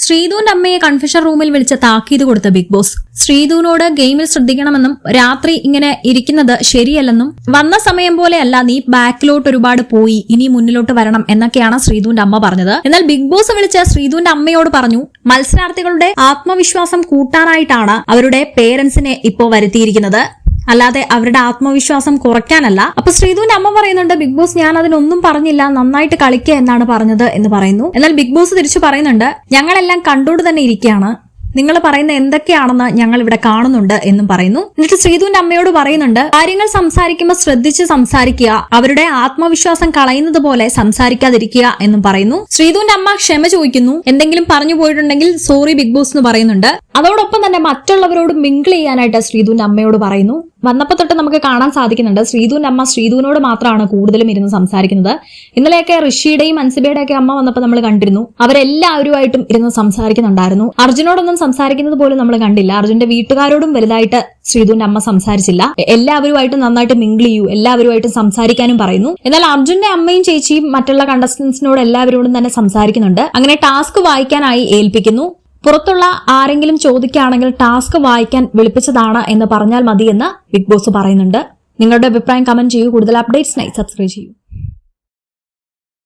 ശ്രീധുവിന്റെ അമ്മയെ കൺഫെഷൻ റൂമിൽ വിളിച്ച് താക്കീത് കൊടുത്ത ബിഗ് ബോസ് ശ്രീധുവിനോട് ഗെയിമിൽ ശ്രദ്ധിക്കണമെന്നും രാത്രി ഇങ്ങനെ ഇരിക്കുന്നത് ശരിയല്ലെന്നും വന്ന സമയം പോലെയല്ല നീ ബാക്കിലോട്ട് ഒരുപാട് പോയി ഇനി മുന്നിലോട്ട് വരണം എന്നൊക്കെയാണ് ശ്രീധുവിന്റെ അമ്മ പറഞ്ഞത്. എന്നാൽ ബിഗ് ബോസ് വിളിച്ച് ശ്രീധുവിന്റെ അമ്മയോട് പറഞ്ഞു മത്സരാർത്ഥികളുടെ ആത്മവിശ്വാസം കൂട്ടാനായിട്ടാണ് അവരുടെ പേരൻസിനെ ഇപ്പോ വരുത്തിയിരിക്കുന്നത്, അല്ലാതെ അവരുടെ ആത്മവിശ്വാസം കുറയ്ക്കാനല്ല. അപ്പൊ ശ്രീധുവിന്റെ അമ്മ പറയുന്നുണ്ട് ബിഗ് ബോസ് ഞാൻ അതിനൊന്നും പറഞ്ഞില്ല, നന്നായിട്ട് കളിക്കുക എന്നാണ് പറഞ്ഞത് എന്ന് പറയുന്നു. എന്നാൽ ബിഗ് ബോസ് തിരിച്ചു പറയുന്നുണ്ട് ഞങ്ങളെല്ലാം കണ്ടോണ്ട് തന്നെ ഇരിക്കുകയാണ്, നിങ്ങൾ പറയുന്ന എന്തൊക്കെയാണെന്ന് ഞങ്ങൾ ഇവിടെ കാണുന്നുണ്ട് എന്നും പറയുന്നു. എന്നിട്ട് ശ്രീധുവിന്റെ അമ്മയോട് പറയുന്നുണ്ട് കാര്യങ്ങൾ സംസാരിക്കുമ്പോൾ ശ്രദ്ധിച്ച് സംസാരിക്കുക, അവരുടെ ആത്മവിശ്വാസം കളയുന്നത് പോലെ സംസാരിക്കാതിരിക്കുക എന്നും പറയുന്നു. ശ്രീധുവിന്റെ അമ്മ ക്ഷമ ചോദിക്കുന്നു, എന്തെങ്കിലും പറഞ്ഞു പോയിട്ടുണ്ടെങ്കിൽ സോറി ബിഗ് ബോസ് എന്ന് പറയുന്നുണ്ട്. അതോടൊപ്പം തന്നെ മറ്റുള്ളവരോട് മിങ്കിൾ ചെയ്യാനായിട്ട് ശ്രീധുവിന്റെ അമ്മയോട് പറയുന്നു. വന്നപ്പോ തൊട്ട് നമുക്ക് കാണാൻ സാധിക്കുന്നുണ്ട് ശ്രീധുവിന്റെ അമ്മ ശ്രീധുവിനോട് മാത്രമാണ് കൂടുതലും ഇരുന്ന് സംസാരിക്കുന്നത്. ഇന്നലെയൊക്കെ ഋഷിയുടെയും അൻസിബയുടെ ഒക്കെ അമ്മ വന്നപ്പോൾ നമ്മൾ കണ്ടിരുന്നു അവരെല്ലാവരുമായിട്ടും ഇരുന്ന് സംസാരിക്കുന്നുണ്ടായിരുന്നു. അർജുനോടൊന്നും സംസാരിക്കുന്നത് പോലും നമ്മൾ കണ്ടില്ല. അർജുന്റെ വീട്ടുകാരോടും വലുതായിട്ട് ശ്രീധുവിന്റെ അമ്മ സംസാരിച്ചില്ല. എല്ലാവരുമായിട്ടും നന്നായിട്ട് മിങ്കിൾ ചെയ്യൂ, എല്ലാവരുമായിട്ടും സംസാരിക്കാനും പറയുന്നു. എന്നാൽ അർജുന്റെ അമ്മയും ചേച്ചിയും മറ്റുള്ള കണ്ടസ്റ്റന്റ്സിനോട് എല്ലാവരോടും തന്നെ സംസാരിക്കുന്നുണ്ട്. അങ്ങനെ ടാസ്ക് വായിക്കാനായി ഏൽപ്പിക്കുന്നു. പുറത്തുള്ള ആരെങ്കിലും ചോദിക്കുകയാണെങ്കിൽ ടാസ്ക് വായിക്കാൻ വിളിപ്പിച്ചതാണ് എന്ന് പറഞ്ഞാൽ മതിയെന്ന് ബിഗ് ബോസ് പറയുന്നുണ്ട്. നിങ്ങളുടെ അഭിപ്രായം കമന്റ് ചെയ്യൂ. കൂടുതൽ അപ്ഡേറ്റ്സിനായി സബ്സ്ക്രൈബ് ചെയ്യൂ.